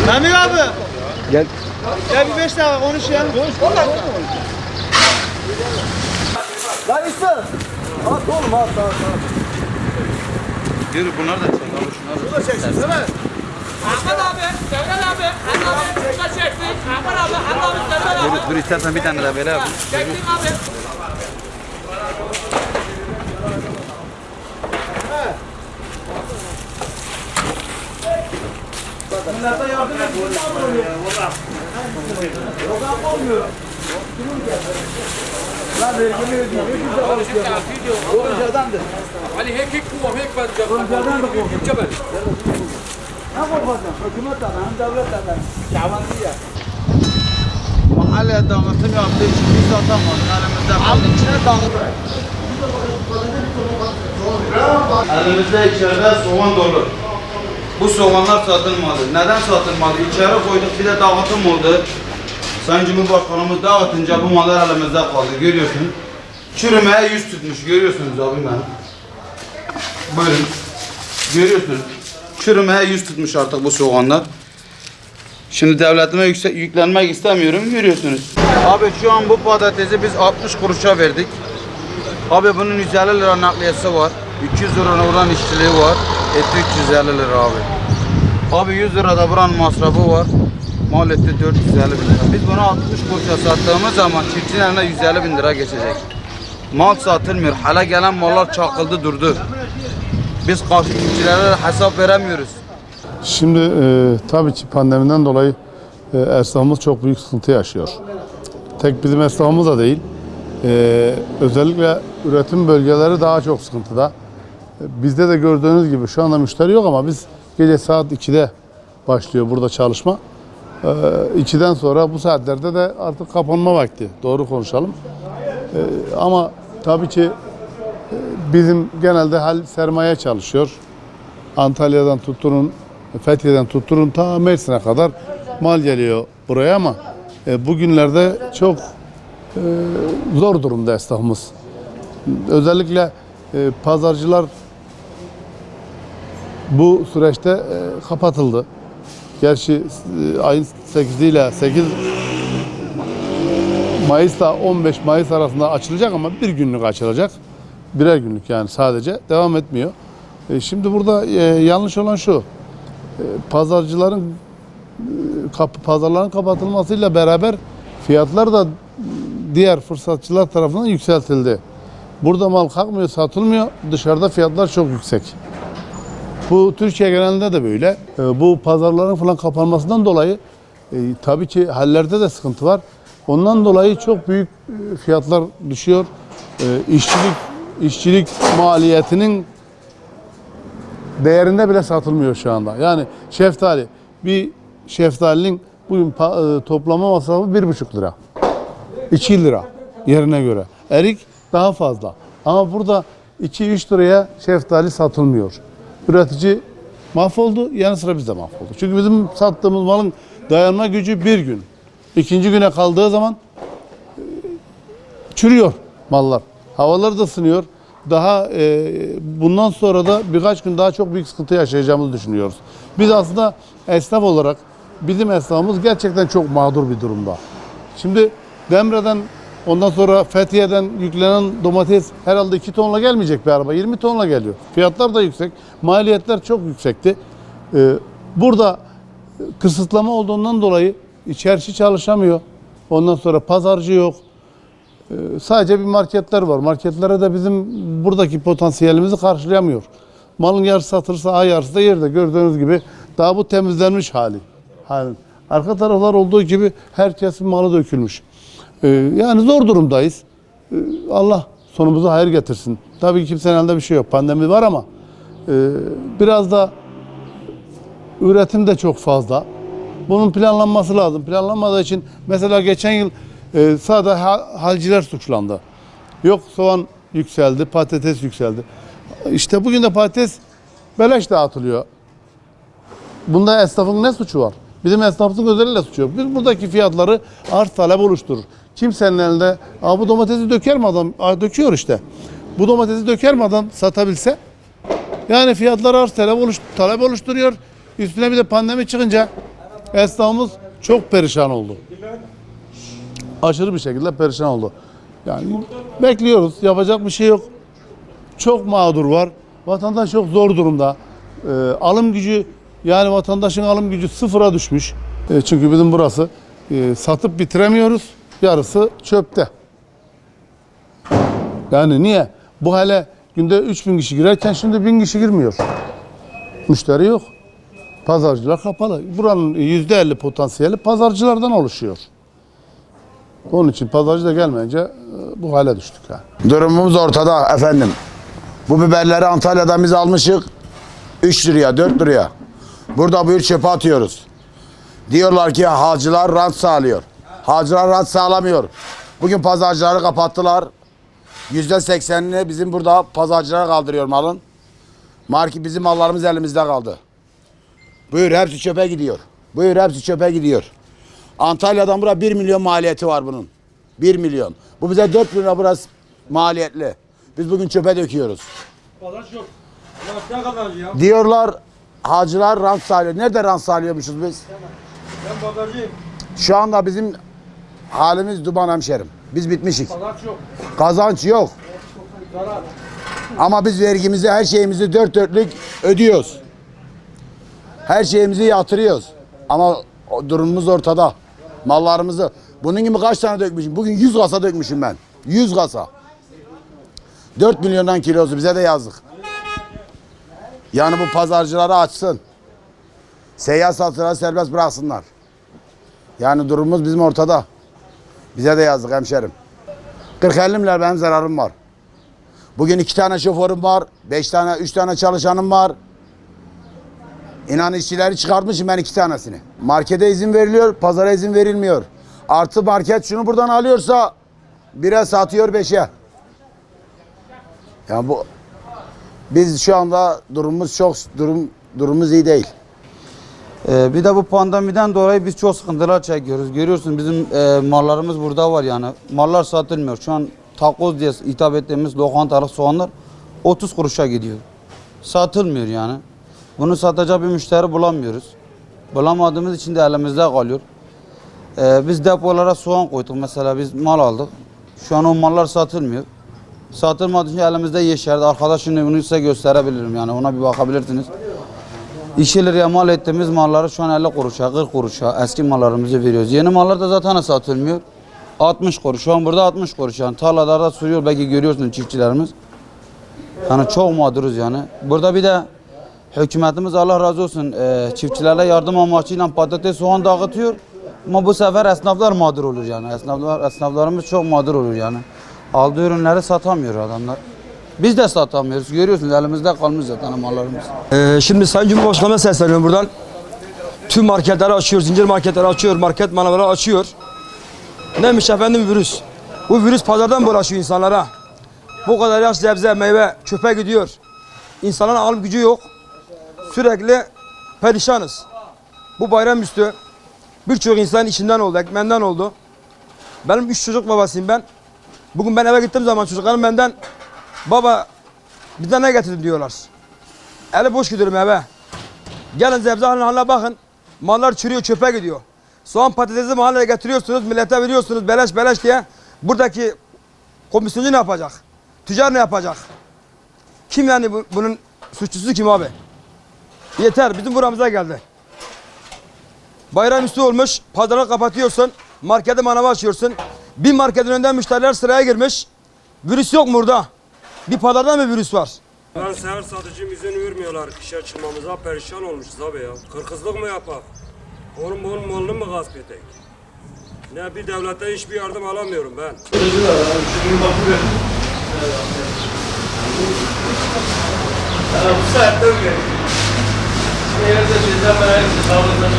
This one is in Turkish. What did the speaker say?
Memik abi. Gel. Gel bir 5 dakika konuş ya. Konuş. Lan İsa. At oğlum at. Yürü bunlar da çek abi şunları. Bu da çeksin değil mi? Ahmet abi, Devran abi, Ahmet abi, burada çektik. Ahmet abi, Ahmet abi, Devran abi. Dur istersen bir tane de böyle abi. Çektik abi. Bunlardan yardım et. Yok abi olmuyor. Lan vergimi ödüyor. Ne güzel konuşuyor. Koruncadandır. Ali hek kuvam, hek ben. Koruncadan da korkuyor. Cebel. Ne korkacaksın? Hükümet adam, devlet adam. Şabanlı ya. Mahalle dağıtım yaptığı için biz satamadık elimizde. Alın içine dağılır. Elimizde içeride soğan dolu. Bu soğanlar satılmadı. Neden satılmadı? İçeri koyduk bir de dağıtım oldu. Sayın Cumhurbaşkanımız dağıtınca bu mallar elimizde kaldı. Görüyorsun. Çürümeye yüz tutmuş. Görüyorsunuz abi ben. Buyurun. Görüyorsunuz. Çürümeye yüz tutmuş artık bu soğanlar. Şimdi devletime yüklenmek istemiyorum. Görüyorsunuz. Abi şu an bu patatesi biz 60 kuruşa verdik. Abi bunun 150 lira nakliyesi var. 200 lira oran işçiliği var. Eti 350 lira abi. Abi 100 lira da buranın masrafı var. Mal etti 450 bin lira. Biz bunu 60 kuruşa sattığımız zaman çiftçinin eline 150 bin lira geçecek. Mal satılmıyor. Hala gelen mallar çakıldı durdu. Biz karşı çiftçilere hesap veremiyoruz. Şimdi tabii ki pandemiden dolayı esnafımız çok büyük sıkıntı yaşıyor. Tek bizim esnafımız da değil. Özellikle üretim bölgeleri daha çok sıkıntıda. Bizde de gördüğünüz gibi şu anda müşteri yok ama biz gece saat 2'de başlıyor burada çalışma. 2'den sonra bu saatlerde de artık kapanma vakti. Doğru konuşalım. Ama tabii ki bizim genelde hal sermaye çalışıyor. Antalya'dan tutturun, Fethiye'den tutturun ta Mersin'e kadar mal geliyor buraya ama bugünlerde çok zor durumda esnafımız. Özellikle pazarcılar bu süreçte kapatıldı. Gerçi ayın 8 ile 8 Mayıs'la 15 Mayıs arasında açılacak ama bir günlük açılacak. Birer günlük yani sadece devam etmiyor. Şimdi burada yanlış olan şu. Pazarcıların pazarların kapatılmasıyla beraber fiyatlar da diğer fırsatçılar tarafından yükseltildi. Burada mal kalkmıyor, satılmıyor. Dışarıda fiyatlar çok yüksek. Bu Türkiye genelinde de böyle. Bu pazarların falan kapanmasından dolayı tabii ki hallerde de sıkıntı var. Ondan dolayı çok büyük fiyatlar düşüyor. İşçilik maliyetinin değerinde bile satılmıyor şu anda. Yani şeftali, bir şeftalinin bugün toplama masrafı 1,5 lira. 2 lira yerine göre. Erik daha fazla. Ama burada 2-3 liraya şeftali satılmıyor. Üretici mahvoldu, yanı sıra biz de mahvolduk. Çünkü bizim sattığımız malın dayanma gücü bir gün. İkinci güne kaldığı zaman çürüyor mallar. Havalar da ısınıyor. Daha bundan sonra da birkaç gün daha çok büyük sıkıntı yaşayacağımızı düşünüyoruz. Biz aslında esnaf olarak bizim esnafımız gerçekten çok mağdur bir durumda. Şimdi Demre'den ondan sonra Fethiye'den yüklenen domates herhalde 2 tonla gelmeyecek bir araba. 20 tonla geliyor. Fiyatlar da yüksek. Maliyetler çok yüksekti. Burada kısıtlama olduğundan dolayı çarşı çalışamıyor. Ondan sonra pazarcı yok. Sadece bir marketler var. Marketlere de bizim buradaki potansiyelimizi karşılayamıyor. Malın yarısı satılırsa yarısı da yerde. Gördüğünüz gibi daha bu temizlenmiş hali. Arka taraflar olduğu gibi herkesin malı dökülmüş. Yani zor durumdayız. Allah sonumuza hayır getirsin. Tabii ki kimsenin elinde bir şey yok. Pandemi var ama biraz da üretim de çok fazla. Bunun planlanması lazım. Planlanmadığı için mesela geçen yıl sadece halciler suçlandı. Yok soğan yükseldi, patates yükseldi. İşte bugün de patates beleş dağıtılıyor. Bunda esnafın ne suçu var? Bizim esnafımızın özellikle suçu yok. Biz buradaki fiyatları arz talep oluşturur. Kimsenin elinde bu domatesi döker mi adam? Döküyor işte. Bu domatesi döker mi adam satabilse? Yani fiyatlar arz talep oluşturuyor. Üstüne bir de pandemi çıkınca Esnafımız çok perişan oldu. Aşırı bir şekilde perişan oldu. Yani bekliyoruz. Yapacak bir şey yok. Çok mağdur var. Vatandaş çok zor durumda. Alım gücü, yani vatandaşın alım gücü sıfıra düşmüş. Çünkü bizim burası satıp bitiremiyoruz. Yarısı çöpte. Yani niye? Bu hale günde 3000 kişi girerken şimdi 1000 kişi girmiyor. Müşteri yok. Pazarcılar kapalı. Buranın %50 potansiyeli pazarcılardan oluşuyor. Onun için pazarcı da gelmeyince bu hale düştük. Yani. Durumumuz ortada efendim. Bu biberleri Antalya'dan biz almışık 3 liraya 4 liraya. Burada buyur çöpe atıyoruz. Diyorlar ki hacılar rant sağlıyor. Hacılar rant sağlamıyor. Bugün pazarcıları kapattılar. %80'ini bizim burada pazarcılara kaldırıyor malın. Bizim mallarımız elimizde kaldı. Buyur hepsi çöpe gidiyor. Buyur hepsi çöpe gidiyor. Antalya'dan buraya 1 milyon maliyeti var bunun. 1 milyon. Bu bize 4 lira burası maliyetli. Biz bugün çöpe döküyoruz. Kazanç yok. Ya ne kazancı ya? Diyorlar hacılar rant sağlıyor. Nerede rant sağlıyormuşuz biz? Ben bagajcıyım. Şu anda bizim halimiz duman hemşerim. Biz bitmişik. Kazanç yok. Kazanç yok. Zarar. Ama biz vergimizi, her şeyimizi dört dörtlük ödüyoruz. Her şeyimizi yatırıyoruz. Ama durumumuz ortada. Mallarımızı. Bunun gibi kaç tane dökmüşüm? Bugün 100 kasa dökmüşüm ben. 100 kasa. 4 milyondan kilosu bize de yazdık. Yani bu pazarcıları açsın. Seyyar satıcıları serbest bıraksınlar. Yani durumumuz bizim ortada. Bize de yazdık hemşerim. 40-50 milyar benim zararım var. Bugün 2 tane şoförüm var. 3 tane çalışanım var. İnan işçileri çıkartmışım ben 2 tanesini. Markete izin veriliyor, pazara izin verilmiyor. Artı market şunu buradan alıyorsa 1'e satıyor 5'e. Yani bu biz şu anda durumumuz iyi değil. Bir de bu pandemiden dolayı biz çok sıkıntılar çekiyoruz. Görüyorsun bizim mallarımız burada var yani. Mallar satılmıyor. Şu an takoz diye hitap ettiğimiz lokantalık soğanlar 30 kuruşa gidiyor. Satılmıyor yani. Bunu satacak bir müşteri bulamıyoruz. Bulamadığımız için de elimizde kalıyor. Biz depolara soğan koyduk mesela, biz mal aldık. Şu an o mallar satılmıyor. Satılmadığı için elimizde yeşerdi. Arkadaşın bunu size gösterebilirim yani, ona bir bakabilirsiniz. 2 liraya mal ettiğimiz malları şu an 50 kuruşa, 40 kuruşa eski mallarımızı veriyoruz. Yeni mallar da zaten satılmıyor. 60 kuruş. Şu an burada 60 kuruş yani. Tarlalarda sürüyor, belki görüyorsun çiftçilerimiz. Yani çok mağduruz yani. Burada bir de hükümetimiz Allah razı olsun çiftçilere yardım amaçıyla patates, soğan dağıtıyor. Ama bu sefer esnaflar mağdur olur yani. Esnaflarımız çok mağdur olur yani. Aldığı ürünleri satamıyor adamlar. Biz de satamıyoruz. Görüyorsunuz elimizde kalmış zaten mallarımız. Şimdi Sayın Cumhurbaşkanı'na sesleniyorum buradan. Tüm marketleri açıyor, zincir marketleri açıyor, market manavları açıyor. Neymiş efendim, virüs. Bu virüs pazardan bulaşıyor insanlara. Bu kadar yaş sebze, meyve çöpe gidiyor. İnsanların alım gücü yok. Sürekli perişanız. Bu bayramüstü birçok insan içinden oldu, ekmeğinden oldu. Benim 3 çocuk babasıyım ben. Bugün ben eve gittiğim zaman çocuklarım benden baba bize ne getirdin diyorlar. Eli boş gidiyorum eve. Gelin sebze haline bakın. Mallar çürüyor, çöpe gidiyor. Soğan patatesi mahalleye getiriyorsunuz, millete veriyorsunuz beleş beleş diye. Buradaki komisyoncu ne yapacak? Tüccar ne yapacak? Kim yani bunun suçlusu kim abi? Yeter, bizim buramıza geldi. Bayramüstü olmuş, pazarı kapatıyorsun, markete manava açıyorsun. Bir marketin önünden müşteriler sıraya girmiş. Virüs yok mu burada? Bir pazarda mı virüs var? Ben seher satıcım izin vermiyorlar dışarı çıkmamıza, perişan olmuşuz abi ya. Kırkızlık mı yapak? Onun malını mı gasp edek? Ne bir devletten hiçbir yardım alamıyorum ben. Bu saatte mi geldi? Evde bizden ben sağlıktan